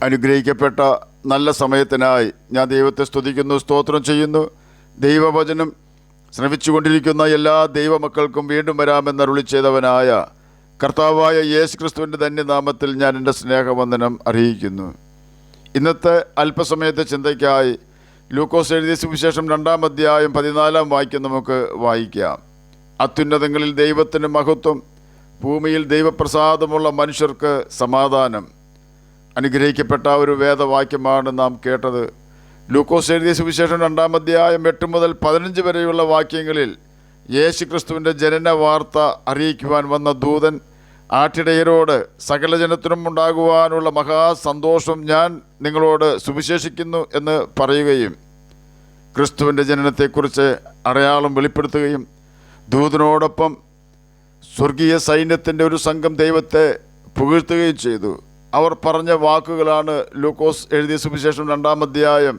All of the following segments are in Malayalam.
അനുഗ്രഹിക്കപ്പെട്ട നല്ല സമയത്തിനായി ഞാൻ ദൈവത്തെ സ്തുതിക്കുന്നു, സ്തോത്രം ചെയ്യുന്നു. ദൈവവചനം ശ്രമിച്ചുകൊണ്ടിരിക്കുന്ന എല്ലാ ദൈവമക്കൾക്കും വീണ്ടും വരാമെന്ന് അരുളി ചെയ്തവനായ കർത്താവായ യേശു ക്രിസ്തുവിൻ്റെ ധന്യനാമത്തിൽ ഞാൻ എൻ്റെ സ്നേഹവന്ദനം അറിയിക്കുന്നു. ഇന്നത്തെ അല്പസമയത്തെ ചിന്തയ്ക്കായി ലൂക്കോസ് എഴുതിയ സുവിശേഷം 2-ാം അധ്യായം 14-ാം വാക്യം നമുക്ക് വായിക്കാം. അത്യുന്നതങ്ങളിൽ ദൈവത്തിന് മഹത്വം, ഭൂമിയിൽ ദൈവപ്രസാദമുള്ള മനുഷ്യർക്ക് സമാധാനം. അനുഗ്രഹിക്കപ്പെട്ട ഒരു വേദവാക്യമാണ് നാം കേട്ടത്. ലൂക്കോസ് എഴുതിയ സുവിശേഷം 2-ാം അധ്യായം 8 മുതൽ 15 വരെയുള്ള വാക്യങ്ങളിൽ യേശു ക്രിസ്തുവിൻ്റെ ജനന വാർത്ത അറിയിക്കുവാൻ വന്ന ദൂതൻ ആട്ടിടയരോട് സകല ജനത്തിനും ഉണ്ടാകുവാനുള്ള മഹാസന്തോഷം ഞാൻ നിങ്ങളോട് സുവിശേഷിക്കുന്നു എന്ന് പറയുകയും ക്രിസ്തുവിൻ്റെ ജനനത്തെക്കുറിച്ച് അടയാളം വെളിപ്പെടുത്തുകയും ദൂതനോടൊപ്പം സ്വർഗീയ സൈന്യത്തിൻ്റെ ഒരു സംഘം ദൈവത്തെ പുകഴ്ത്തുകയും ചെയ്തു. അവർ പറഞ്ഞ വാക്കുകളാണ് ലൂക്കോസ് എഴുതിയ സുവിശേഷം 2-ാം അധ്യായം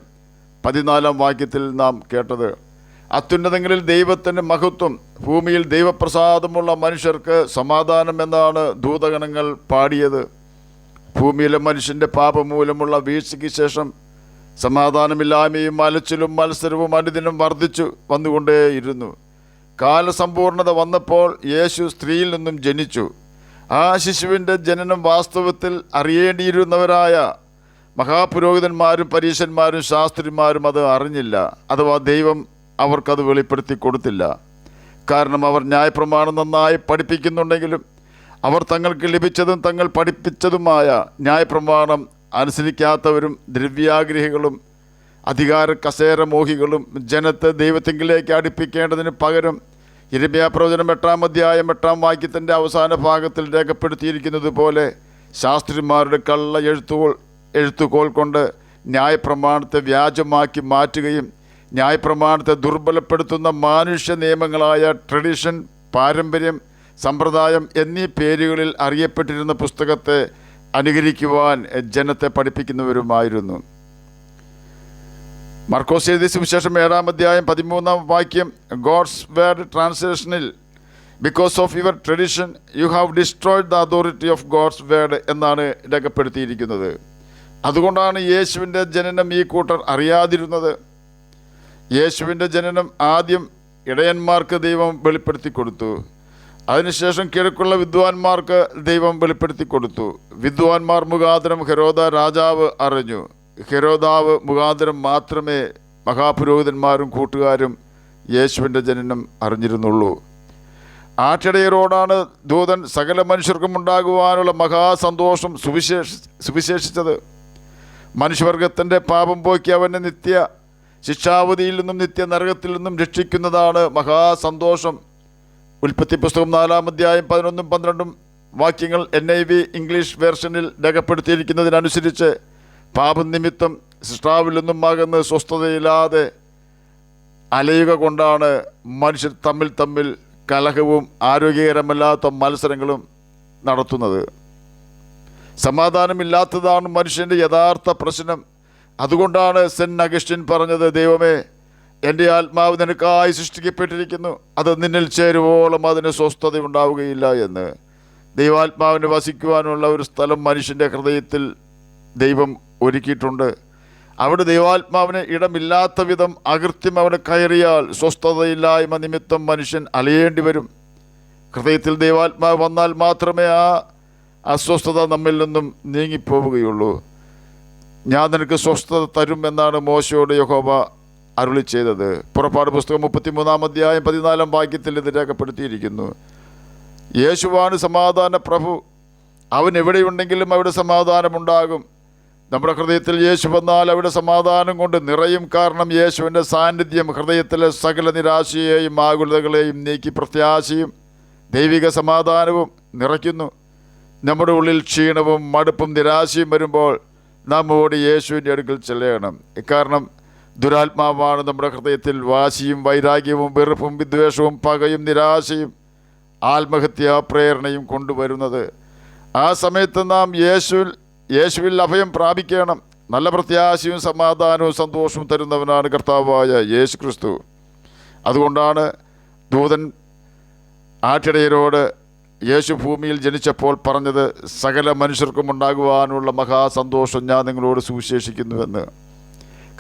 14-ാം വാക്യത്തിൽ നാം കേട്ടത്. അത്യുന്നതങ്ങളിൽ ദൈവത്തിന് മഹത്വം, ഭൂമിയിൽ ദൈവപ്രസാദമുള്ള മനുഷ്യർക്ക് സമാധാനം എന്നാണ് ദൂതഗണങ്ങൾ പാടിയത്. ഭൂമിയിലെ മനുഷ്യൻ്റെ പാപമൂലമുള്ള വീഴ്ചയ്ക്ക് ശേഷം സമാധാനമില്ലായ്മയും അലച്ചിലും മത്സരവും അനുദിനം വർദ്ധിച്ചു വന്നുകൊണ്ടേയിരുന്നു. കാലസമ്പൂർണത വന്നപ്പോൾ യേശു സ്ത്രീയിൽ നിന്നും ജനിച്ചു. ആ ശിശുവിൻ്റെ ജനനം വാസ്തവത്തിൽ അറിയേണ്ടിയിരുന്നവരായ മഹാപുരോഹിതന്മാരും പരീശന്മാരും ശാസ്ത്രിമാരും അത് അറിഞ്ഞില്ല, അഥവാ ദൈവം അവർക്കത് വെളിപ്പെടുത്തി കൊടുത്തില്ല. കാരണം അവർ ന്യായപ്രമാണം നന്നായി പഠിപ്പിക്കുന്നുണ്ടെങ്കിലും അവർ തങ്ങൾക്ക് ലഭിച്ചതും തങ്ങൾ പഠിപ്പിച്ചതുമായ ന്യായപ്രമാണം അനുസരിക്കാത്തവരും ദ്രവ്യാഗ്രഹികളും അധികാര കസേര മോഹികളും ജനത്തെ ദൈവത്തിങ്കിലേക്ക് അടുപ്പിക്കേണ്ടതിന് പകരം യിരെമ്യാപ്രവചനം 8-ാം അധ്യായം 8-ാം വാക്യത്തിൻ്റെ അവസാന ഭാഗത്തിൽ രേഖപ്പെടുത്തിയിരിക്കുന്നത് പോലെ ശാസ്ത്രിമാരുടെ കള്ള എഴുത്തുകോൽ കൊണ്ട് ന്യായപ്രമാണത്തെ വ്യാജമാക്കി മാറ്റുകയും ന്യായപ്രമാണത്തെ ദുർബലപ്പെടുത്തുന്ന മാനുഷ്യ നിയമങ്ങളായ ട്രഡീഷൻ, പാരമ്പര്യം, സമ്പ്രദായം എന്നീ പേരുകളിൽ അറിയപ്പെട്ടിരുന്ന പുസ്തകത്തെ അനുകരിക്കുവാൻ ജനത്തെ പഠിപ്പിക്കുന്നവരുമായിരുന്നു. മർക്കോസ് എഴുതിയ സുവിശേഷം 7-ാം അധ്യായം 13-ാം വാക്യം ഗോഡ്സ് വേർഡ് ട്രാൻസ്ലേഷനിൽ because of your tradition you have destroyed the authority of God's word എന്നാണ് രേഖപ്പെടുത്തിയിരിക്കുന്നത്. അതുകൊണ്ടാണ് യേശുവിൻ്റെ ജനനം ഈ കൂട്ടർ അറിയാതിരുന്നത്. യേശുവിൻ്റെ ജനനം ആദ്യം ഇടയന്മാർക്ക് ദൈവം വെളിപ്പെടുത്തി കൊടുത്തു. അതിനുശേഷം കിഴക്കുള്ള വിദ്വാൻമാർക്ക് ദൈവം വെളിപ്പെടുത്തി കൊടുത്തു. വിദ്വാൻമാർ മുഖാന്തരം ഹെരോദ രാജാവ് അറിഞ്ഞു. ഹെരോദാവ് മുഖാന്തരം മാത്രമേ മഹാപുരോഹിതന്മാരും കൂട്ടുകാരും യേശുവിൻ്റെ ജനനം അറിഞ്ഞിരുന്നുള്ളൂ. ആട്ടിടയരോടാണ് ദൂതൻ സകല മനുഷ്യർക്കും ഉണ്ടാകുവാനുള്ള മഹാസന്തോഷം സുവിശേഷിച്ചത്. മനുഷ്യവർഗത്തിൻ്റെ പാപം പോക്കി അവനെ നിത്യ ശിക്ഷാവധിയിൽ നിന്നും നിത്യ നരകത്തിൽ നിന്നും രക്ഷിക്കുന്നതാണ് മഹാസന്തോഷം. ഉൽപ്പത്തി പുസ്തകം 4-ാം അധ്യായം 11-ഉം 12-ഉം വാക്യങ്ങൾ NIV ഇംഗ്ലീഷ് വേർഷനിൽ രേഖപ്പെടുത്തിയിരിക്കുന്നതിനനുസരിച്ച് പാപം നിമിത്തം സൃഷ്ടാവിൽ നിന്നും അകന്ന് സ്വസ്ഥതയില്ലാതെ അലയുക കൊണ്ടാണ് മനുഷ്യർ തമ്മിൽ കലഹവും ആരോഗ്യകരമല്ലാത്ത മത്സരങ്ങളും നടത്തുന്നത്. സമാധാനമില്ലാത്തതാണ് മനുഷ്യൻ്റെ യഥാർത്ഥ പ്രശ്നം. അതുകൊണ്ടാണ് സെന്റ് അഗസ്റ്റിൻ പറഞ്ഞത്, ദൈവമേ, എൻ്റെ ആത്മാവ് നിനക്കായി സൃഷ്ടിക്കപ്പെട്ടിരിക്കുന്നു, അത് നിന്നിൽ ചേരുവോളം അതിന് സ്വസ്ഥത ഉണ്ടാവുകയില്ല എന്ന്. ദൈവാത്മാവിന് വസിക്കുവാനുള്ള ഒരു സ്ഥലം മനുഷ്യൻ്റെ ഹൃദയത്തിൽ ദൈവം ഒരുക്കിയിട്ടുണ്ട്. അവിടെ ദൈവാത്മാവിന് ഇടമില്ലാത്ത വിധം അകൃത്യം അവിടെ കയറിയാൽ സ്വസ്ഥതയില്ലായ്മ നിമിത്തം മനുഷ്യൻ അലയേണ്ടി വരും. ഹൃദയത്തിൽ ദൈവാത്മാവ് വന്നാൽ മാത്രമേ ആ അസ്വസ്ഥത നമ്മിൽ നിന്നും നീങ്ങിപ്പോവുകയുള്ളൂ. ഞാൻ നിനക്ക് സ്വസ്ഥത തരും എന്നാണ് മോശയോട് യഹോവ അരുളി ചെയ്തത്. പുറപ്പാട് പുസ്തകം 33-ാം അധ്യായം 14-ാം വാക്യത്തിൽ ഇത് രേഖപ്പെടുത്തിയിരിക്കുന്നു. യേശുവാണ് സമാധാന പ്രഭു. അവൻ എവിടെയുണ്ടെങ്കിലും അവിടെ സമാധാനമുണ്ടാകും. നമ്മുടെ ഹൃദയത്തിൽ യേശു വന്നാൽ അവിടെ സമാധാനം കൊണ്ട് നിറയും. കാരണം യേശുവിൻ്റെ സാന്നിധ്യം ഹൃദയത്തിലെ സകല നിരാശയെയും ആകുലതകളെയും നീക്കി പ്രത്യാശയും ദൈവിക സമാധാനവും നിറയ്ക്കുന്നു. നമ്മുടെ ഉള്ളിൽ ക്ഷീണവും മടുപ്പും നിരാശയും വരുമ്പോൾ നാം ഓടി യേശുവിൻ്റെ അടുക്കൽ ചെല്ലണം. കാരണം ദുരാത്മാവാണ് നമ്മുടെ ഹൃദയത്തിൽ വാശിയും വൈരാഗ്യവും വെറുപ്പും വിദ്വേഷവും പകയും നിരാശയും ആത്മഹത്യാ പ്രേരണയും കൊണ്ടുവരുന്നത്. ആ സമയത്ത് നാം യേശുവിൽ അഭയം പ്രാപിക്കണം. നല്ല പ്രത്യാശയും സമാധാനവും സന്തോഷവും തരുന്നവനാണ് കർത്താവായ യേശു ക്രിസ്തു. അതുകൊണ്ടാണ് ദൂതൻ ആട്ടിടയരോട് യേശു ഭൂമിയിൽ ജനിച്ചപ്പോൾ പറഞ്ഞത്, സകല മനുഷ്യർക്കും ഉണ്ടാകുവാനുള്ള മഹാസന്തോഷം ഞാൻ നിങ്ങളോട് സുവിശേഷിക്കുന്നുവെന്ന്.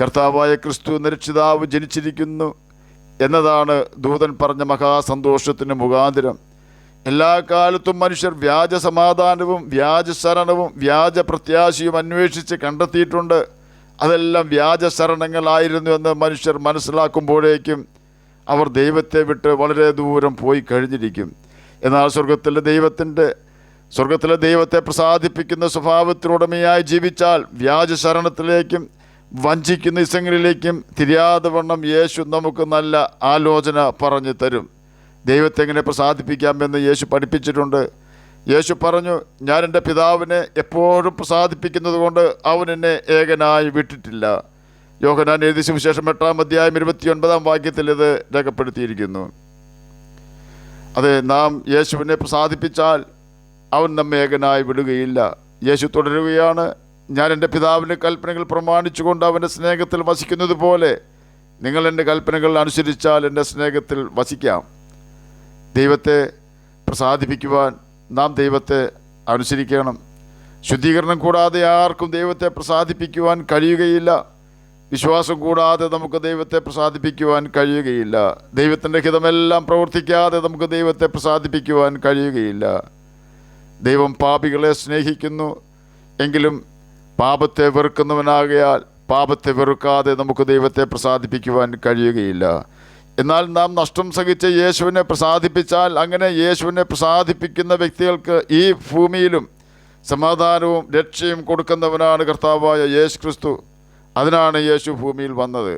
കർത്താവായ ക്രിസ്തു എന്ന രക്ഷിതാവ് ജനിച്ചിരിക്കുന്നു എന്നതാണ് ദൂതൻ പറഞ്ഞ മഹാസന്തോഷത്തിന് മുഖാന്തരം. എല്ലാ കാലത്തും മനുഷ്യർ വ്യാജ സമാധാനവും വ്യാജ ശരണവും വ്യാജ പ്രത്യാശയും അന്വേഷിച്ച് കണ്ടെത്തിയിട്ടുണ്ട്. അതെല്ലാം വ്യാജ ശരണങ്ങളായിരുന്നു എന്ന് മനുഷ്യർ മനസ്സിലാക്കുമ്പോഴേക്കും അവർ ദൈവത്തെ വിട്ട് വളരെ ദൂരം പോയി കഴിഞ്ഞിരിക്കും. എന്നാൽ സ്വർഗത്തിലെ ദൈവത്തെ പ്രസാദിപ്പിക്കുന്ന സ്വഭാവത്തിനുടമയായി ജീവിച്ചാൽ വ്യാജ ശരണത്തിലേക്കും വഞ്ചിക്കുന്ന ഇസങ്ങളിലേക്കും തിരിയാതെ വണ്ണം യേശു നമുക്ക് നല്ല ആലോചന പറഞ്ഞു തരും. ദൈവത്തെ എങ്ങനെ പ്രസാദിപ്പിക്കാമെന്ന് യേശു പഠിപ്പിച്ചിട്ടുണ്ട്. യേശു പറഞ്ഞു, ഞാൻ എൻ്റെ പിതാവിനെ എപ്പോഴും പ്രസാദിപ്പിക്കുന്നത് കൊണ്ട് അവൻ എന്നെ ഏകനായി വിട്ടിട്ടില്ല. യോഹന്നാൻ എഴുതിയ സുവിശേഷം 8-ാം അധ്യായം 29-ാം വാക്യത്തിൽ ഇത് രേഖപ്പെടുത്തിയിരിക്കുന്നു. അതെ, നാം യേശുവിനെ പ്രസാദിപ്പിച്ചാൽ അവൻ നമ്മെ ഏകനായി വിടുകയില്ല. യേശു തുടരുകയാണ്, ഞാൻ എൻ്റെ പിതാവിൻ്റെ കൽപ്പനകൾ പ്രമാണിച്ചുകൊണ്ട് അവൻ്റെ സ്നേഹത്തിൽ വസിക്കുന്നത് പോലെ നിങ്ങൾ എൻ്റെ കൽപ്പനകൾ അനുസരിച്ചാൽ എൻ്റെ സ്നേഹത്തിൽ വസിക്കാം. ദൈവത്തെ പ്രസാദിപ്പിക്കുവാൻ നാം ദൈവത്തെ അനുസരിക്കണം. ശുദ്ധീകരണം കൂടാതെ ആർക്കും ദൈവത്തെ പ്രസാദിപ്പിക്കുവാൻ കഴിയുകയില്ല. വിശ്വാസം കൂടാതെ നമുക്ക് ദൈവത്തെ പ്രസാദിപ്പിക്കുവാൻ കഴിയുകയില്ല. ദൈവത്തിൻ്റെ ഹിതമെല്ലാം പ്രവർത്തിക്കാതെ നമുക്ക് ദൈവത്തെ പ്രസാദിപ്പിക്കുവാൻ കഴിയുകയില്ല. ദൈവം പാപികളെ സ്നേഹിക്കുന്നു എങ്കിലും പാപത്തെ വെറുക്കുന്നവനാകയാൽ പാപത്തെ വെറുക്കാതെ നമുക്ക് ദൈവത്തെ പ്രസാദിപ്പിക്കുവാൻ കഴിയുകയില്ല. എന്നാൽ നാം നഷ്ടം സഹിച്ച് യേശുവിനെ പ്രസാദിപ്പിച്ചാൽ, അങ്ങനെ യേശുവിനെ പ്രസാദിപ്പിക്കുന്ന വ്യക്തികൾക്ക് ഈ ഭൂമിയിലും സമാധാനവും രക്ഷയും കൊടുക്കുന്നവനാണ് കർത്താവായ യേശു ക്രിസ്തു. അതിനാണ് യേശു ഭൂമിയിൽ വന്നത്.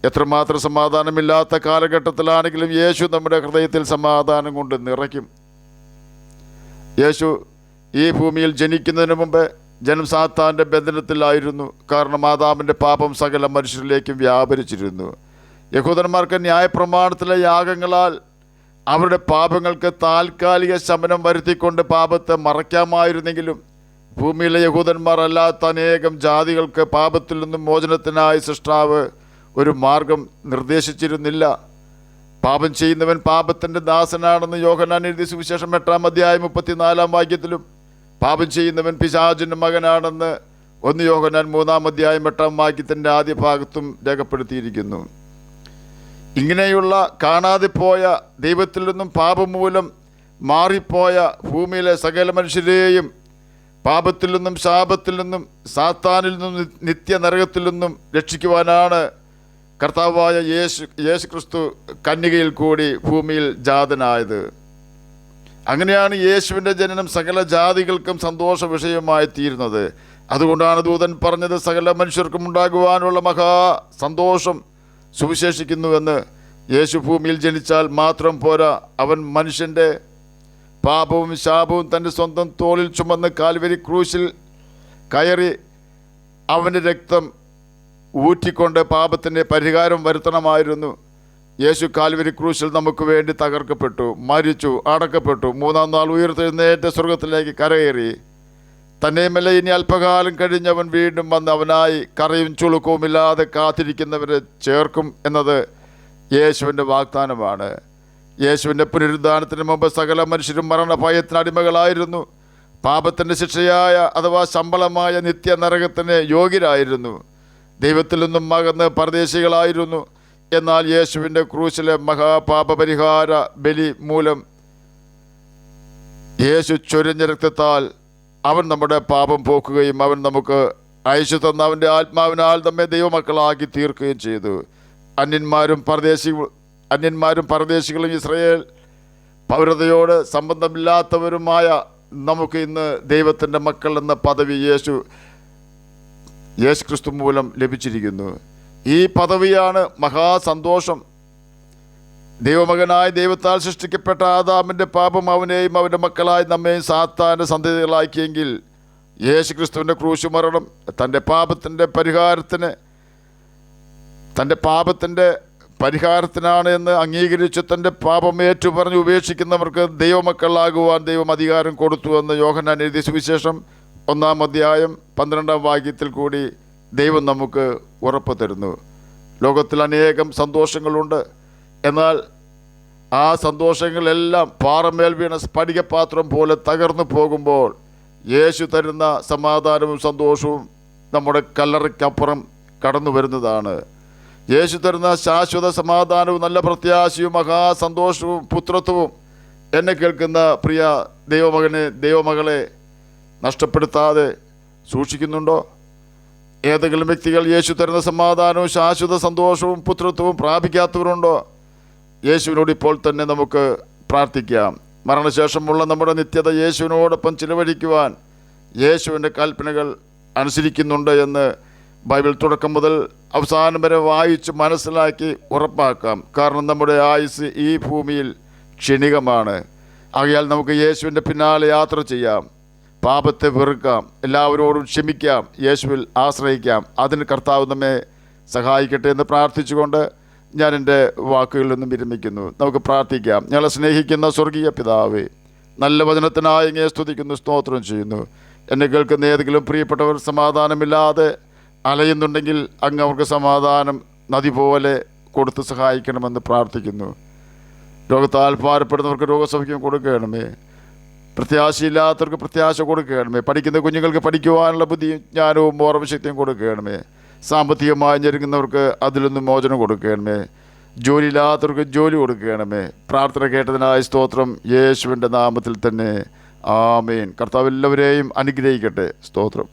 എത്രമാത്രം സമാധാനമില്ലാത്ത കാലഘട്ടത്തിലാണെങ്കിലും യേശു നമ്മുടെ ഹൃദയത്തിൽ സമാധാനം കൊണ്ട് നിറയ്ക്കും. യേശു ഈ ഭൂമിയിൽ ജനിക്കുന്നതിന് മുമ്പ് ജനം സാത്താൻ്റെ ബന്ധനത്തിലായിരുന്നു. കാരണം ആദാമിൻ്റെ പാപം സകല മനുഷ്യരിലേക്കും വ്യാപരിച്ചിരുന്നു. യഹൂദന്മാർക്ക് ന്യായപ്രമാണത്തിലെ യാഗങ്ങളാൽ അവരുടെ പാപങ്ങൾക്ക് താൽക്കാലിക ശമനം വരുത്തിക്കൊണ്ട് പാപത്തെ മറയ്ക്കാമായിരുന്നെങ്കിലും ഭൂമിയിലെ യഹൂദന്മാർ അല്ലാത്ത അനേകം ജാതികൾക്ക് പാപത്തിൽ നിന്നും മോചനത്തിനായി സൃഷ്ടാവ് ഒരു മാർഗം നിർദ്ദേശിച്ചിരുന്നില്ല. പാപം ചെയ്യുന്നവൻ പാപത്തിൻ്റെ ദാസനാണെന്ന് യോഹന്നാൻ എഴുതിയ സുവിശേഷം 8-ാം അധ്യായം 34-ാം വാക്യത്തിലും, പാപം ചെയ്യുന്നവൻ പിശാചിൻ്റെ മകനാണെന്ന് 1 യോഹന്നാൻ 3-ാം അധ്യായം 8-ാം വാക്യത്തിൻ്റെ ആദ്യ ഭാഗത്തും രേഖപ്പെടുത്തിയിരിക്കുന്നു. ഇങ്ങനെയുള്ള കാണാതെ പോയ, ദൈവത്തിൽ നിന്നും പാപം മൂലം മാറിപ്പോയ ഭൂമിയിലെ സകല മനുഷ്യരെയും പാപത്തിൽ നിന്നും ശാപത്തിൽ നിന്നും സാത്താനിൽ നിന്നും നിത്യനരകത്തിൽ നിന്നും രക്ഷിക്കുവാനാണ് കർത്താവായ യേശു ക്രിസ്തു കന്യകയിൽ കൂടി ഭൂമിയിൽ ജാതനായത്. അങ്ങനെയാണ് യേശുവിൻ്റെ ജനനം സകല ജാതികൾക്കും സന്തോഷ വിഷയമായി തീരുന്നത്. അതുകൊണ്ടാണ് ദൂതൻ പറഞ്ഞത്, സകല മനുഷ്യർക്കും ഉണ്ടാകുവാനുള്ള മഹാ സന്തോഷം സുവിശേഷിക്കുന്നുവെന്ന്. യേശു ഭൂമിയിൽ ജനിച്ചാൽ മാത്രം പോരാ, അവൻ മനുഷ്യൻ്റെ പാപവും ശാപവും തൻ്റെ സ്വന്തം തോളിൽ ചുമന്ന് കാൽവരി ക്രൂശിൽ കയറി അവൻ്റെ രക്തം ഊറ്റിക്കൊണ്ട് പാപത്തിൻ്റെ പരിഹാരം വരുത്തണമായിരുന്നു. യേശു കാൽവരി ക്രൂശിൽ നമുക്ക് വേണ്ടി തകർക്കപ്പെട്ടു, മരിച്ചു, അടക്കപ്പെട്ടു, 3-ാം നാൾ ഉയർത്തെഴുന്നേറ്റ് സ്വർഗത്തിലേക്ക് കരകയറി. തന്നെയുമല്ല, ഇനി അല്പകാലം കഴിഞ്ഞവൻ വീണ്ടും വന്ന് അവനായി കറയും ചുളുക്കവുമില്ലാതെ കാത്തിരിക്കുന്നവരെ ചേർക്കും എന്നത് യേശുവിൻ്റെ വാഗ്ദാനമാണ്. യേശുവിൻ്റെ പുനരുദ്ധാനത്തിന് മുമ്പ് സകല മനുഷ്യരും മരണഭയത്തിന് അടിമകളായിരുന്നു. പാപത്തിൻ്റെ ശിക്ഷയായ അഥവാ ശമ്പളമായ നിത്യനരകത്തിന് യോഗ്യരായിരുന്നു. ദൈവത്തിൽ നിന്നും അകന്ന് പരദേശികളായിരുന്നു. എന്നാൽ യേശുവിൻ്റെ ക്രൂശിലെ മഹാപാപപരിഹാര ബലി മൂലം യേശു ചൊരിഞ്ഞ രക്തത്താൽ അവൻ നമ്മുടെ പാപം പോക്കുകയും അവൻ നമുക്ക് അയച്ചു തന്ന അവൻ്റെ ആത്മാവിനാൽ നമ്മെ ദൈവമക്കളാക്കി തീർക്കുകയും ചെയ്തു. അന്യന്മാരും പരദേശികളും ഇസ്രായേൽ പൗരതയോട് സംബന്ധമില്ലാത്തവരുമായ നമുക്ക് ഇന്ന് ദൈവത്തിൻ്റെ മക്കൾ എന്ന പദവി യേശു ക്രിസ്തു മൂലം ലഭിച്ചിരിക്കുന്നു. ഈ പദവിയാണ് മഹാസന്തോഷം. ദൈവമകനായി ദൈവത്താൽ സൃഷ്ടിക്കപ്പെട്ട ആദാമിൻ്റെ പാപം അവനെയും അവൻ്റെ മക്കളായി നമ്മെയും സാത്താൻ്റെ സന്തതികളാക്കിയെങ്കിൽ യേശു ക്രിസ്തുവിൻ്റെ ക്രൂശ് മരണം തൻ്റെ പാപത്തിൻ്റെ പരിഹാരത്തിനാണ് എന്ന് അംഗീകരിച്ച് തൻ്റെ പാപം ഏറ്റുപറഞ്ഞ് ഉപേക്ഷിക്കുന്നവർക്ക് ദൈവമക്കളാകുവാൻ ദൈവം അധികാരം കൊടുത്തുവെന്ന് യോഹന്നാൻ എഴുതിയ സുവിശേഷം 1-ാം അധ്യായം 12-ാം വാക്യത്തിൽ കൂടി ദൈവം നമുക്ക് ഉറപ്പ് തരുന്നു. ലോകത്തിൽ അനേകം സന്തോഷങ്ങളുണ്ട്. എന്നാൽ ആ സന്തോഷങ്ങളെല്ലാം പാറമേൽ വീണ സ്ഫടികപാത്രം പോലെ തകർന്നു പോകുമ്പോൾ യേശു തരുന്ന സമാധാനവും സന്തോഷവും നമ്മുടെ കല്ലറയ്ക്കപ്പുറം കടന്നു വരുന്നതാണ്. യേശു തരുന്ന ശാശ്വത സമാധാനവും നല്ല പ്രത്യാശയും മഹാസന്തോഷവും പുത്രത്വവും എന്നെ കേൾക്കുന്ന പ്രിയ ദൈവമകനെ ദൈവമകളെ നഷ്ടപ്പെടുത്താതെ സൂക്ഷിക്കുന്നുണ്ടോ? ഏതെങ്കിലും വ്യക്തികൾ യേശു തരുന്ന സമാധാനവും ശാശ്വത സന്തോഷവും പുത്രത്വവും പ്രാപിക്കാത്തവരുണ്ടോ? യേശുവിനോട് ഇപ്പോൾ തന്നെ നമുക്ക് പ്രാർത്ഥിക്കാം. മരണശേഷമുള്ള നമ്മുടെ നിത്യത യേശുവിനോടൊപ്പം ചിലവഴിക്കുവാൻ യേശുവിൻ്റെ കൽപ്പനകൾ അനുസരിക്കുന്നുണ്ട് എന്ന് ബൈബിൾ തുടക്കം മുതൽ അവസാനം വരെ വായിച്ച് മനസ്സിലാക്കി ഉറപ്പാക്കാം. കാരണം നമ്മുടെ ആയുസ് ഈ ഭൂമിയിൽ ക്ഷണികമാണ്. ആകയാൽ നമുക്ക് യേശുവിൻ്റെ പിന്നാലെ യാത്ര ചെയ്യാം, പാപത്തെ വെറുക്കാം, എല്ലാവരോടും ക്ഷമിക്കാം, യേശുവിൽ ആശ്രയിക്കാം. അതിന് കർത്താവ് നമ്മെ സഹായിക്കട്ടെ എന്ന് പ്രാർത്ഥിച്ചുകൊണ്ട് ഞാൻ എൻ്റെ വാക്കുകളിൽ നിന്നും വിരമിക്കുന്നു. നമുക്ക് പ്രാർത്ഥിക്കാം. ഞങ്ങളെ സ്നേഹിക്കുന്ന സ്വർഗീയ പിതാവേ, നല്ല വചനത്തിനായി അങ്ങയെ സ്തുതിക്കുന്നു, സ്തോത്രം ചെയ്യുന്നു. എന്നെ കേൾക്കുന്ന ഏതെങ്കിലും പ്രിയപ്പെട്ടവർ സമാധാനമില്ലാതെ അലയുന്നുണ്ടെങ്കിൽ അങ്ങ് അവർക്ക് സമാധാനം നദി പോലെ കൊടുത്ത് സഹായിക്കണമെന്ന് പ്രാർത്ഥിക്കുന്നു. രോഗത്താൽ ഭാരപ്പെടുന്നവർക്ക് രോഗസൗഖ്യം കൊടുക്കണമേ. പ്രത്യാശയില്ലാത്തവർക്ക് പ്രത്യാശ കൊടുക്കണമേ. പഠിക്കുന്ന കുഞ്ഞുങ്ങൾക്ക് പഠിക്കുവാനുള്ള ബുദ്ധിയും ജ്ഞാനവും ഓർമ്മശക്തിയും കൊടുക്കണമേ. സാമ്പത്തികമായി ഞെരുങ്ങുന്നവർക്ക് അതിൽ നിന്നും മോചനം കൊടുക്കണമേ. ജോലിയില്ലാത്തവർക്ക് ജോലി കൊടുക്കണമേ. പ്രാർത്ഥന കേട്ടതിനായി സ്തോത്രം, യേശുവിൻ്റെ നാമത്തിൽ തന്നെ ആമേൻ. കർത്താവ് എല്ലാവരെയും അനുഗ്രഹിക്കട്ടെ. സ്തോത്രം.